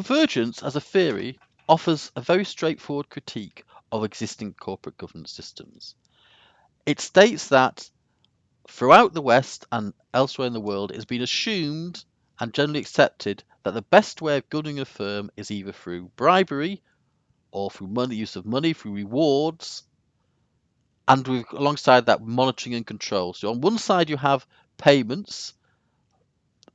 Convergence as a theory offers a very straightforward critique of existing corporate governance systems. It states that throughout the West and elsewhere in the world, it has been assumed and generally accepted that the best way of governing a firm is either through bribery or through use of money, through rewards, and alongside that, monitoring and control. So on one side, you have payments,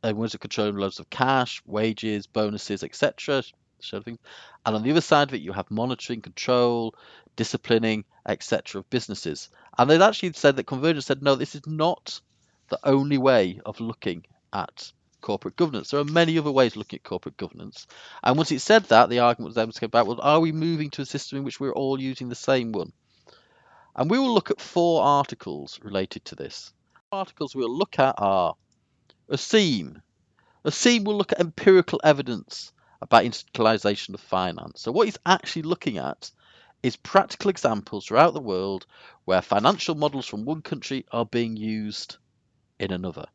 ways of controlling loads of cash, wages, bonuses, etc. Sort of, and on the other side of it, you have monitoring, control, disciplining, etc. of businesses. And they'd actually said that Convergence said, no, this is not the only way of looking at corporate governance. There are many other ways of looking at corporate governance. And once it said that, the argument was then about, well, are we moving to a system in which we're all using the same one? And we will look at 4 articles related to this. The articles we'll look at are a theme. A theme will look at empirical evidence about institutionalization of finance. So what he's actually looking at is practical examples throughout the world where financial models from one country are being used in another.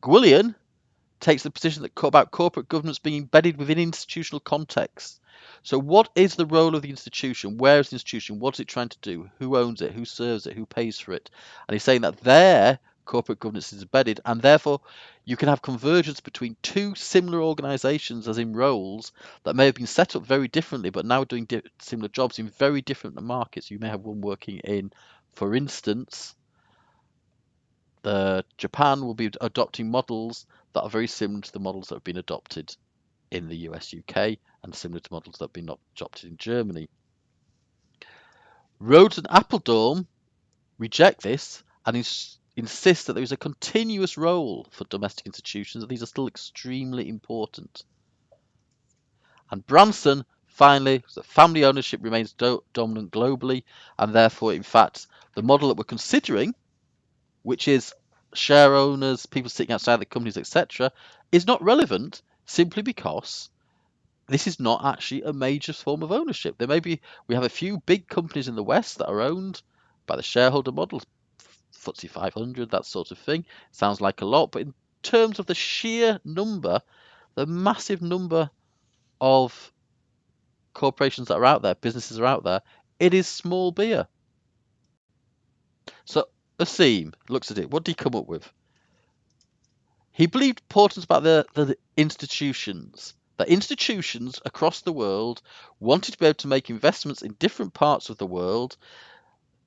Gwillian takes the position that about corporate governance being embedded within institutional contexts. So what is the role of the institution? Where is the institution? What is it trying to do? Who owns it? Who serves it? Who pays for it? And he's saying that there corporate governance is embedded, and therefore you can have convergence between 2 similar organizations as in roles that may have been set up very differently but now doing similar jobs in very different markets. You may have one working in, for instance, Japan will be adopting models that are very similar to the models that have been adopted in the US, UK, and similar to models that have been adopted in Germany. Rhodes and Appledorn reject this and insist that there is a continuous role for domestic institutions, and these are still extremely important. And Branson, finally, that family ownership remains dominant globally, and therefore, in fact, the model that we're considering, which is share owners, people sitting outside the companies, etc., is not relevant simply because this is not actually a major form of ownership. We have a few big companies in the West that are owned by the shareholder model, FTSE 500, that sort of thing. Sounds like a lot, but in terms of the sheer number, the massive number of corporations that are out there, businesses are out there, it is small beer. So Asim looks at it. What did he come up with? He believed importance about the institutions. That institutions across the world wanted to be able to make investments in different parts of the world.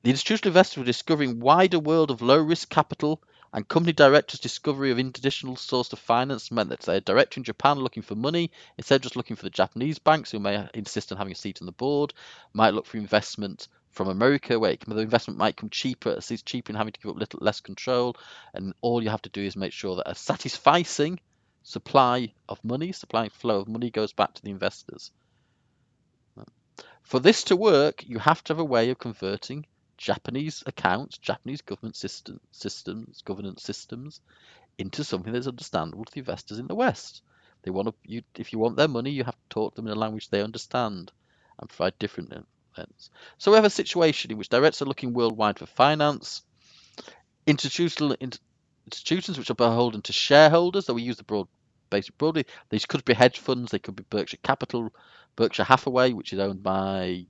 The institutional investors were discovering wider world of low-risk capital, and company directors' discovery of additional source of finance meant that a director in Japan looking for money, instead of just looking for the Japanese banks who may insist on having a seat on the board, might look for investment from America, where the investment might come cheaper, it's cheaper in having to give up less control, and all you have to do is make sure that a satisfying supply of money, flow of money goes back to the investors. For this to work, you have to have a way of converting Japanese accounts, Japanese governance systems, into something that's understandable to the investors in the West. If you want their money, you have to talk to them in a language they understand and provide different events. So we have a situation in which directors are looking worldwide for finance, institutions which are beholden to shareholders, so we use the basic broadly. These could be hedge funds, they could be Berkshire Capital, Berkshire Hathaway, which is owned by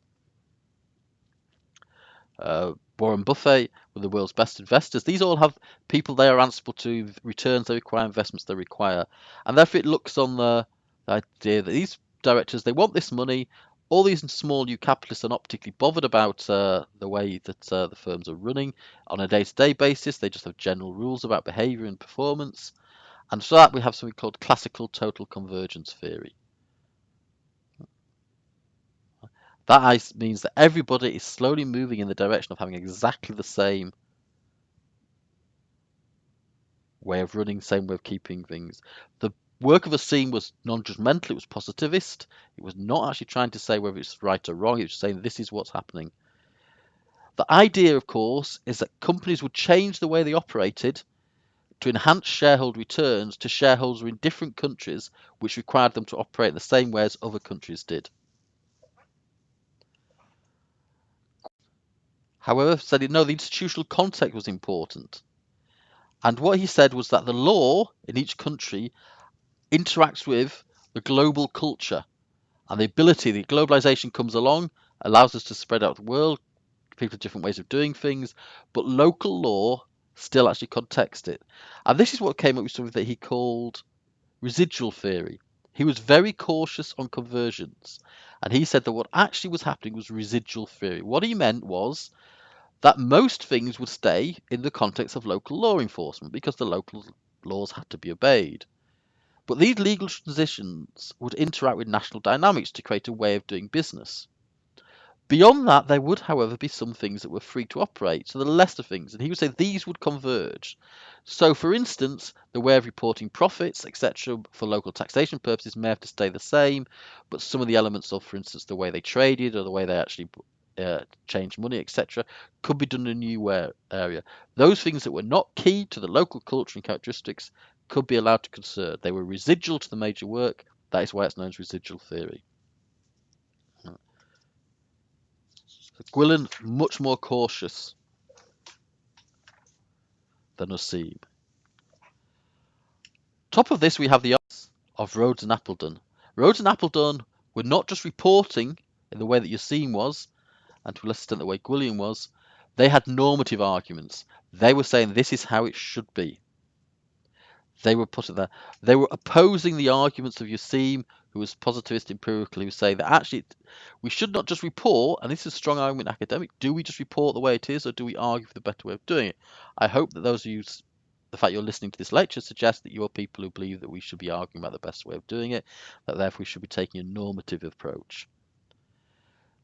Warren Buffett, with the world's best investors. These all have people they are answerable to, returns they require, investments they require. And therefore it looks on the idea that these directors, they want this money. All these small new capitalists are not particularly bothered about the way that the firms are running on a day-to-day basis. They just have general rules about behavior and performance. And for that we have something called classical total convergence theory. That means that everybody is slowly moving in the direction of having exactly the same way of running, same way of keeping things. The work of Asim was non-judgmental, it was positivist. It was not actually trying to say whether it's right or wrong, it was saying this is what's happening. The idea, of course, is that companies would change the way they operated to enhance shareholder returns to shareholders in different countries, which required them to operate in the same way as other countries did. However, said no, the institutional context was important. And what he said was that the law in each country interacts with the global culture and the ability, the globalization comes along, allows us to spread out the world, people have different ways of doing things, but local law still actually context it. And this is what came up with something that he called residual theory. He was very cautious on convergence, and he said that what actually was happening was residual theory. What he meant was that most things would stay in the context of local law enforcement because the local laws had to be obeyed. But these legal transitions would interact with national dynamics to create a way of doing business. Beyond that, there would, however, be some things that were free to operate, so the lesser things, and he would say these would converge. So, for instance, the way of reporting profits, etc., for local taxation purposes may have to stay the same, but some of the elements of, for instance, the way they traded or the way they actually changed money, etc., could be done in a new area. Those things that were not key to the local culture and characteristics could be allowed to conserve. They were residual to the major work. That is why it's known as residual theory. Gwilyn, much more cautious than Osim. Top of this, we have the odds of Rhodes and Appledon. Rhodes and Appledon were not just reporting in the way that Osim was, and to a lesser extent the way Gwilyn was. They had normative arguments. They were saying this is how it should be. They were putting there. They were opposing the arguments of Osim, who was positivist empirical, who was saying that actually we should not just report, and this is a strong argument in academic, do we just report the way it is or do we argue for the better way of doing it? I hope that those of you, the fact you're listening to this lecture suggests that you're people who believe that we should be arguing about the best way of doing it, that therefore we should be taking a normative approach.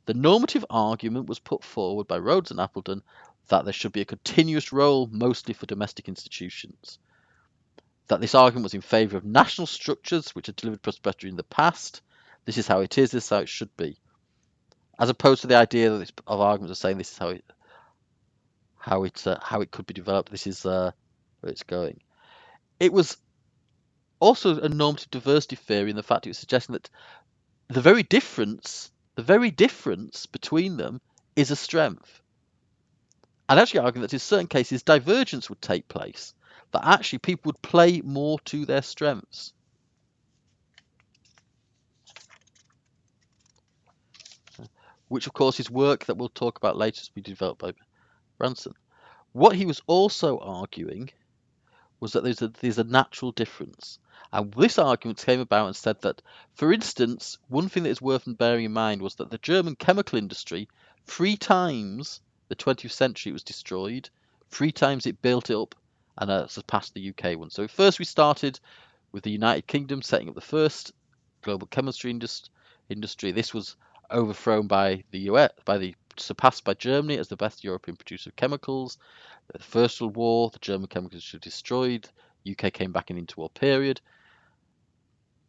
The normative argument was put forward by Rhodes and Appledon that there should be a continuous role mostly for domestic institutions. That this argument was in favour of national structures which had delivered prosperity in the past. This is how it is, this is how it should be. As opposed to the idea that of arguments of saying this is how it could be developed, this is where it's going. It was also a normative diversity theory in the fact it was suggesting that the very difference between them is a strength. And actually arguing that in certain cases divergence would take place, that actually people would play more to their strengths. Which of course is work that we'll talk about later to be developed by Branson. What he was also arguing was that there's a natural difference. And this argument came about and said that, for instance, one thing that is worth bearing in mind was that the German chemical industry, 3 times the 20th century it was destroyed, 3 times it built it up and surpassed the UK one. So first we started with the United Kingdom setting up the first global chemistry industry. This was overthrown by the US, surpassed by Germany as the best European producer of chemicals. The First World War, the German chemicals were destroyed. UK came back in interwar period,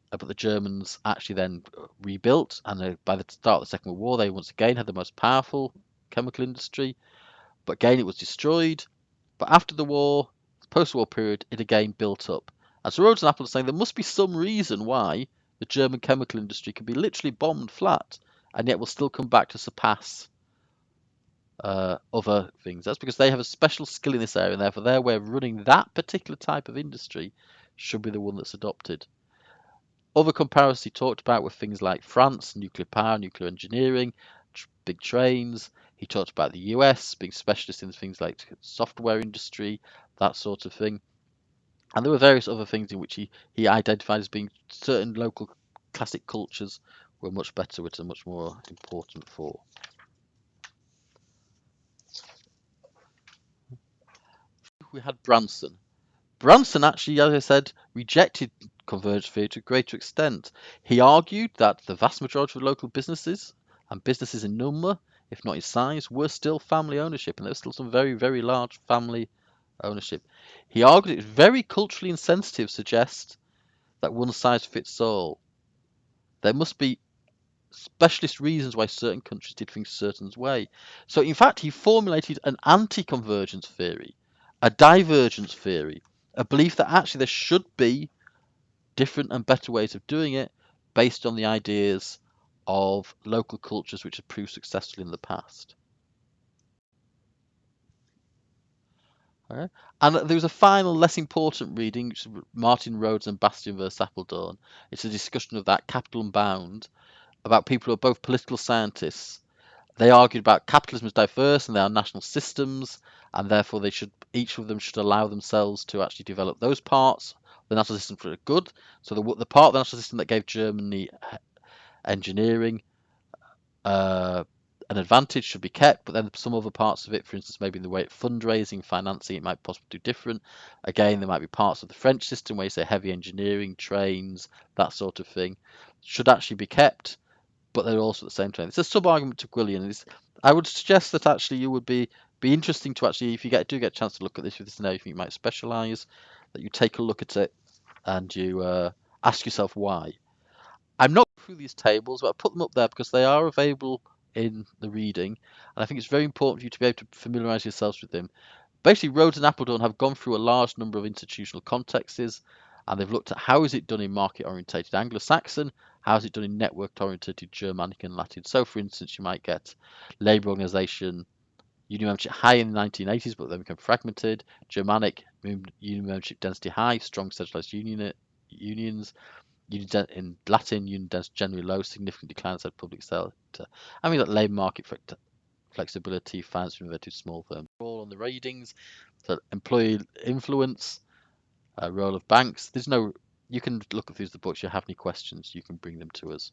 but the Germans actually then rebuilt, and by the start of the Second World War, they once again had the most powerful chemical industry. But again, it was destroyed. But after the war, post-war period, it again built up. And so Rhodes and Appledon are saying there must be some reason why the German chemical industry can be literally bombed flat, and yet will still come back to surpass other things. That's because they have a special skill in this area, and therefore their way of running that particular type of industry should be the one that's adopted. Other comparisons he talked about were things like France, nuclear power, nuclear engineering, big trains. He talked about the US being specialist in things like software industry, that sort of thing. And there were various other things in which he identified as being certain local classic cultures were much better, which are much more important for. We had Branson. Branson actually, as I said, rejected convergence theory to a greater extent. He argued that the vast majority of local businesses, and businesses in number, if not in size, were still family ownership, and there was still some very, very large family ownership. He argued it was very culturally insensitive to suggest that one size fits all. There must be specialist reasons why certain countries did things a certain way. So in fact, he formulated an anti-convergence theory, a divergence theory, a belief that actually there should be different and better ways of doing it based on the ideas of local cultures which have proved successful in the past. Okay. And there was a final, less important reading, which is Martin Rhodes and Bastian versus Appledorn. It's a discussion of that Capital Unbound about people who are both political scientists. They argued about capitalism is diverse and there are national systems, and therefore they should each of them should allow themselves to actually develop those parts of the national system for good. So the part of the national system that gave Germany engineering uh, an advantage should be kept, but then some other parts of it, for instance, maybe in the way of fundraising, financing, it might possibly do different. Again, there might be parts of the French system where you say heavy engineering, trains, that sort of thing, should actually be kept, but they're also at the same time. It's a sub-argument to Gwillian. I would suggest that actually you would be interesting to actually, if you do get a chance to look at this, if this is an area you think you might specialise, that you take a look at it and you ask yourself why. I'm not through these tables, but I put them up there because they are available in the reading, and I think it's very important for you to be able to familiarise yourselves with them. Basically, Rhodes and Appledorn have gone through a large number of institutional contexts, and they've looked at how is it done in market-orientated Anglo-Saxon, how is it done in network-orientated Germanic and Latin. So, for instance, you might get labour organisation, union membership high in the 1980s, but then become fragmented. Germanic union membership density high, strong centralised unions. In Latin, union density generally low, significant decline inside public sector. I mean, like labour market flexibility, finance for inverted small firms. All on the readings, so employee influence, role of banks. There's no. You can look at these the books. You have any questions, you can bring them to us.